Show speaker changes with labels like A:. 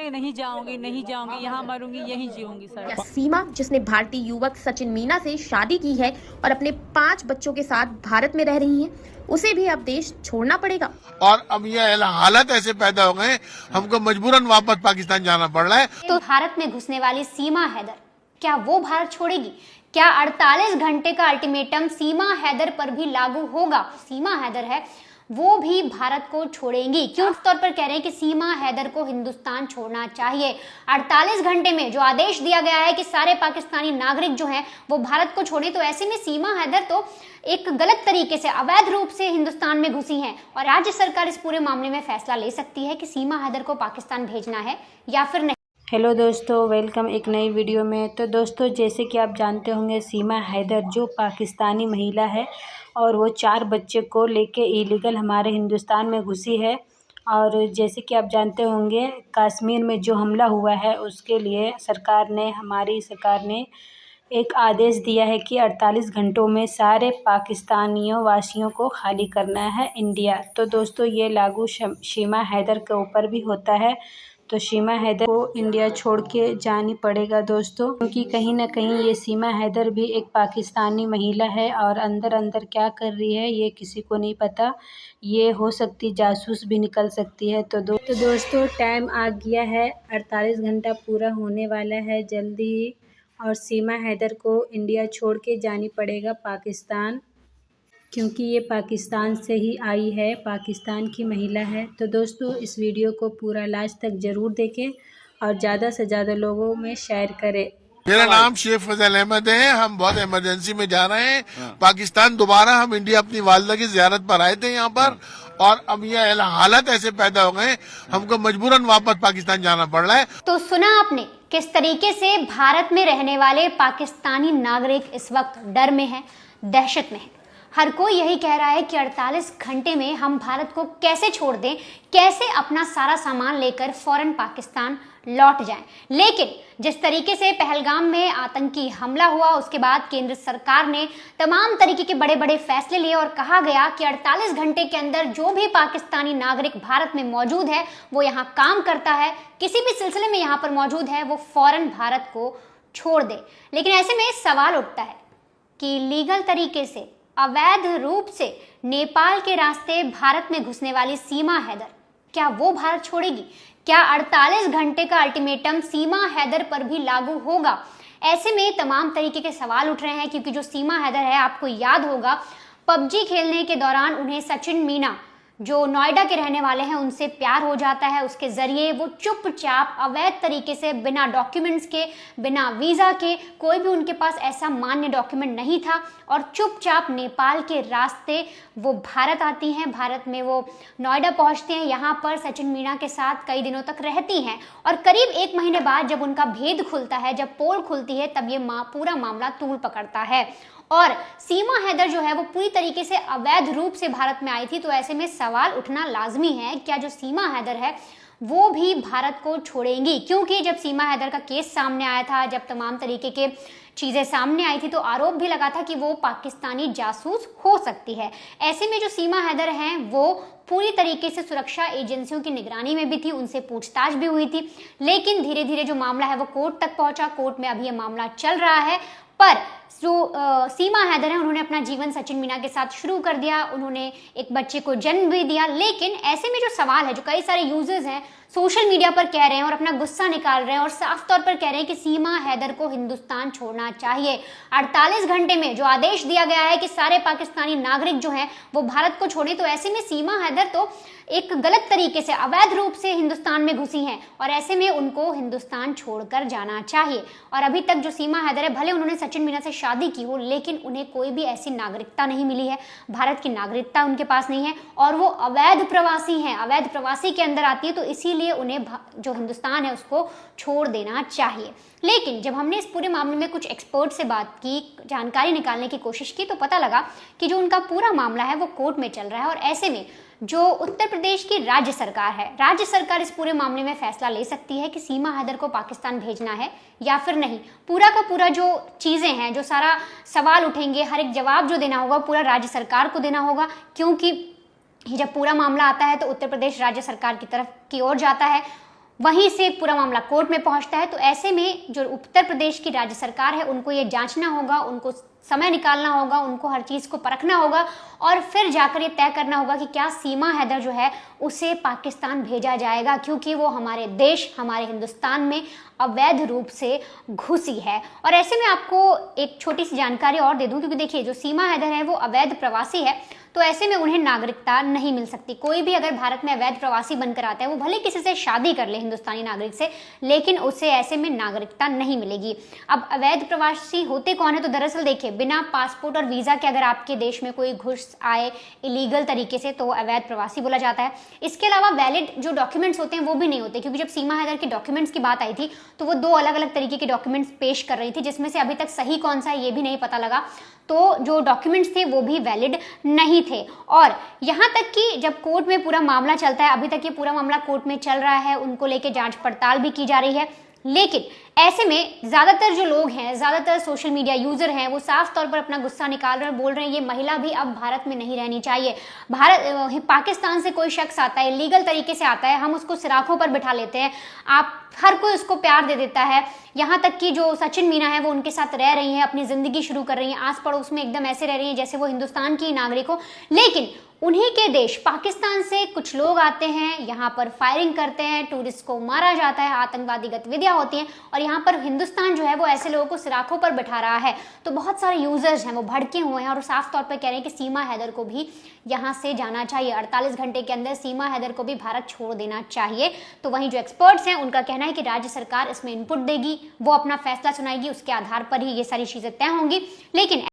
A: जाऊंगी, नहीं जाऊंगी, नहीं जाऊंगी, यहाँ मरूंगी, यहीं जीऊंगी सर।
B: सीमा, जिसने भारतीय युवक सचिन मीना से शादी की है और अपने 5 बच्चों के साथ भारत में रह रही हैं, उसे भी अब देश छोड़ना पड़ेगा।
C: और अब ये हालत ऐसे पैदा हो गए, हमको मजबूरन वापस पाकिस्तान जाना पड़ रहा है।
D: तो भारत में घुसने वाली सीमा हैदर, क्या वो भारत छोड़ेगी? क्या 48 घंटे का अल्टीमेटम सीमा हैदर पर भी लागू होगा? सीमा हैदर है, वो भी भारत को छोड़ेंगी। क्यों तौर पर कह रहे हैं कि सीमा हैदर को हिंदुस्तान छोड़ना चाहिए। 48 घंटे में जो आदेश दिया गया है कि सारे पाकिस्तानी नागरिक जो हैं वो भारत को छोड़े, तो ऐसे में सीमा हैदर तो एक गलत तरीके से, अवैध रूप से हिंदुस्तान में घुसी हैं और राज्य सरकार इस पूरे मामले में फैसला ले सकती है कि सीमा हैदर को पाकिस्तान भेजना है या फिर नहीं।
E: हेलो दोस्तों, वेलकम एक नई वीडियो में। तो दोस्तों, जैसे कि आप जानते होंगे, सीमा हैदर जो पाकिस्तानी महिला है और वो 4 बच्चे को लेके इलीगल हमारे हिंदुस्तान में घुसी है। और जैसे कि आप जानते होंगे, कश्मीर में जो हमला हुआ है उसके लिए हमारी सरकार ने एक आदेश दिया है कि 48 घंटों में सारे पाकिस्तानियों वासियों को खाली करना है इंडिया। तो दोस्तों, ये लागू सीमा हैदर के ऊपर भी होता है। तो सीमा हैदर को इंडिया छोड़ के जानी पड़ेगा दोस्तों, क्योंकि कहीं ना कहीं ये सीमा हैदर भी एक पाकिस्तानी महिला है और अंदर अंदर क्या कर रही है ये किसी को नहीं पता। ये हो सकती जासूस भी निकल सकती है। तो दोस्तों, टाइम आ गया है, 48 घंटा पूरा होने वाला है जल्दी ही, और सीमा हैदर को इंडिया छोड़ के जानी पड़ेगा पाकिस्तान, क्योंकि ये पाकिस्तान से ही आई है, पाकिस्तान की महिला है। तो दोस्तों, इस वीडियो को पूरा लास्ट तक ज़रूर देखें और ज़्यादा से ज़्यादा लोगों में शेयर करें।
C: मेरा नाम शेख फजल अहमद है। हम बहुत इमरजेंसी में जा रहे हैं पाकिस्तान। दोबारा हम इंडिया अपनी वालदा की जियारत पर आए थे यहाँ पर, और अब ये हालत ऐसे पैदा हो गए, हमको मजबूरन वापस पाकिस्तान जाना पड़ रहा है।
D: तो सुना आपने किस तरीके से भारत में रहने वाले पाकिस्तानी नागरिक इस वक्त डर में हैं, दहशत में हैं। हर कोई यही कह रहा है कि 48 घंटे में हम भारत को कैसे छोड़ दें, कैसे अपना सारा सामान लेकर फौरन पाकिस्तान लौट जाएं। लेकिन जिस तरीके से पहलगाम में आतंकी हमला हुआ, उसके बाद केंद्र सरकार ने तमाम तरीके के बड़े बड़े फैसले लिए और कहा गया कि 48 घंटे के अंदर जो भी पाकिस्तानी नागरिक भारत में मौजूद है, वो यहाँ काम करता है, किसी भी सिलसिले में यहाँ पर मौजूद है, वो फौरन भारत को छोड़ दे। लेकिन ऐसे में सवाल उठता है कि लीगल तरीके से, अवैध रूप से नेपाल के रास्ते भारत में घुसने वाली सीमा हैदर, क्या वो भारत छोड़ेगी? क्या 48 घंटे का अल्टीमेटम सीमा हैदर पर भी लागू होगा? ऐसे में तमाम तरीके के सवाल उठ रहे हैं, क्योंकि जो सीमा हैदर है, आपको याद होगा, पबजी खेलने के दौरान उन्हें सचिन मीना, जो नोएडा के रहने वाले हैं, उनसे प्यार हो जाता है। उसके जरिए वो चुपचाप अवैध तरीके से, बिना डॉक्यूमेंट्स के, बिना वीज़ा के, कोई भी उनके पास ऐसा मान्य डॉक्यूमेंट नहीं था, और चुपचाप नेपाल के रास्ते वो भारत आती हैं। भारत में वो नोएडा पहुंचते हैं, यहाँ पर सचिन मीना के साथ कई दिनों तक रहती हैं, और करीब 1 महीने बाद जब उनका भेद खुलता है, जब पोल खुलती है, तब ये पूरा मामला तूल पकड़ता है। और सीमा हैदर जो है वो पूरी तरीके से अवैध रूप से भारत में आई थी। तो ऐसे में सवाल उठना लाजमी है, क्या जो सीमा हैदर है वो भी भारत को छोड़ेंगी? क्योंकि जब सीमा हैदर का केस सामने आया था, जब तमाम तरीके के चीज़ें सामने आई थी, तो आरोप भी लगा था कि वो पाकिस्तानी जासूस हो सकती है। ऐसे में जो सीमा हैदर हैं वो पूरी तरीके से सुरक्षा एजेंसियों की निगरानी में भी थी, उनसे पूछताछ भी हुई थी। लेकिन धीरे धीरे जो मामला है वो कोर्ट तक पहुंचा, कोर्ट में अभी ये मामला चल रहा है। पर जो सीमा हैदर है, उन्होंने अपना जीवन सचिन मीना के साथ शुरू कर दिया, उन्होंने एक बच्चे को जन्म भी दिया। लेकिन ऐसे में जो सवाल है, जो कई सारे यूजर्स हैं सोशल मीडिया पर कह रहे हैं और अपना गुस्सा निकाल रहे हैं और साफ तौर पर कह रहे हैं कि सीमा हैदर को हिंदुस्तान छोड़ना चाहिए। 48 घंटे में जो आदेश दिया गया है कि सारे पाकिस्तानी नागरिक जो हैं वो भारत को छोड़ें, तो ऐसे में सीमा हैदर तो एक गलत तरीके से, अवैध रूप से हिंदुस्तान में घुसी हैं, और ऐसे में उनको हिंदुस्तान छोड़कर जाना चाहिए। और अभी तक जो सीमा हैदर है, भले उन्होंने सचिन मीना से शादी की हो, लेकिन उन्हें कोई भी ऐसी नागरिकता नहीं मिली है, भारत की नागरिकता उनके पास नहीं है, और वो अवैध प्रवासी हैं, अवैध प्रवासी के अंदर आती है। तो इसीलिए उन्हें जो हिंदुस्तान है उसको छोड़ देना चाहिए। लेकिन जब हमने इस पूरे मामले में कुछ एक्सपर्ट से बात की, जानकारी निकालने की कोशिश की, तो पता लगा कि जो उनका पूरा मामला है वो कोर्ट में चल रहा है। और ऐसे में जो उत्तर प्रदेश की राज्य सरकार है, राज्य सरकार इस पूरे मामले में फैसला ले सकती है कि सीमा हैदर को पाकिस्तान भेजना है या फिर नहीं। पूरा का पूरा जो चीज़ें हैं, जो सारा सवाल उठेंगे, हर एक जवाब जो देना होगा पूरा राज्य सरकार को देना होगा, क्योंकि जब पूरा मामला आता है तो उत्तर प्रदेश राज्य सरकार की तरफ की ओर जाता है। वहीं से पूरा मामला कोर्ट में पहुंचता है। तो ऐसे में जो उत्तर प्रदेश की राज्य सरकार है उनको ये जांचना होगा, उनको समय निकालना होगा, उनको हर चीज़ को परखना होगा और फिर जाकर ये तय करना होगा कि क्या सीमा हैदर जो है उसे पाकिस्तान भेजा जाएगा, क्योंकि वो हमारे देश, हमारे हिंदुस्तान में अवैध रूप से घुसी है। और ऐसे में आपको एक छोटी सी जानकारी और दे दूं, क्योंकि देखिए जो सीमा हैदर है वो अवैध प्रवासी है, तो ऐसे में उन्हें नागरिकता नहीं मिल सकती। कोई भी अगर भारत में अवैध प्रवासी बनकर आता है, वो भले किसी से शादी कर ले हिंदुस्तानी नागरिक से, लेकिन उसे ऐसे में नागरिकता नहीं मिलेगी। अब अवैध प्रवासी होते कौन है? तो दरअसल देखिए, बिना पासपोर्ट और वीज़ा के अगर आपके देश में कोई घुस आए इलीगल तरीके से, तो वो अवैध प्रवासी बोला जाता है। इसके अलावा वैलिड जो डॉक्यूमेंट्स होते हैं वो भी नहीं होते, क्योंकि जब सीमा हैदर के डॉक्यूमेंट्स की बात आई थी तो वो 2 अलग अलग तरीके के डॉक्यूमेंट्स पेश कर रही थी, जिसमें से अभी तक सही कौन सा है ये भी नहीं पता लगा। तो जो डॉक्यूमेंट्स थे वो भी वैलिड नहीं थे। और यहाँ तक कि जब कोर्ट में पूरा मामला चलता है, अभी तक ये पूरा मामला कोर्ट में चल रहा है, उनको लेके जांच पड़ताल भी की जा रही है, लेकिन ऐसे में ज़्यादातर जो लोग हैं, ज़्यादातर सोशल मीडिया यूज़र हैं, वो साफ तौर पर अपना गुस्सा निकाल रहे हैं, बोल रहे हैं ये महिला भी अब भारत में नहीं रहनी चाहिए। पाकिस्तान से कोई शख्स आता है, लीगल तरीके से आता है, हम उसको सिराखों पर बिठा लेते हैं, आप हर कोई उसको प्यार दे देता है। यहाँ तक कि जो सचिन मीना है वो उनके साथ रह रही हैं, अपनी ज़िंदगी शुरू कर रही हैं, आस पड़ोस में एकदम ऐसे रह रही हैं जैसे वो हिंदुस्तान की नागरिक हो। लेकिन उन्हीं के देश पाकिस्तान से कुछ लोग आते हैं, यहाँ पर फायरिंग करते हैं, टूरिस्ट को मारा जाता है, आतंकवादी गतिविधियां होती हैं, और यहाँ पर हिंदुस्तान जो है वो ऐसे लोगों को सिराखों पर बैठा रहा है। तो बहुत सारे यूजर्स हैं वो भड़के हुए हैं और साफ तौर पर कह रहे हैं कि सीमा हैदर को भी यहाँ से जाना चाहिए, 48 घंटे के अंदर सीमा हैदर को भी भारत छोड़ देना चाहिए। तो वहीं जो एक्सपर्ट्स हैं उनका कहना है कि राज्य सरकार इसमें इनपुट देगी, वो अपना फैसला सुनाएगी, उसके आधार पर ही ये सारी चीजें तय होंगी। लेकिन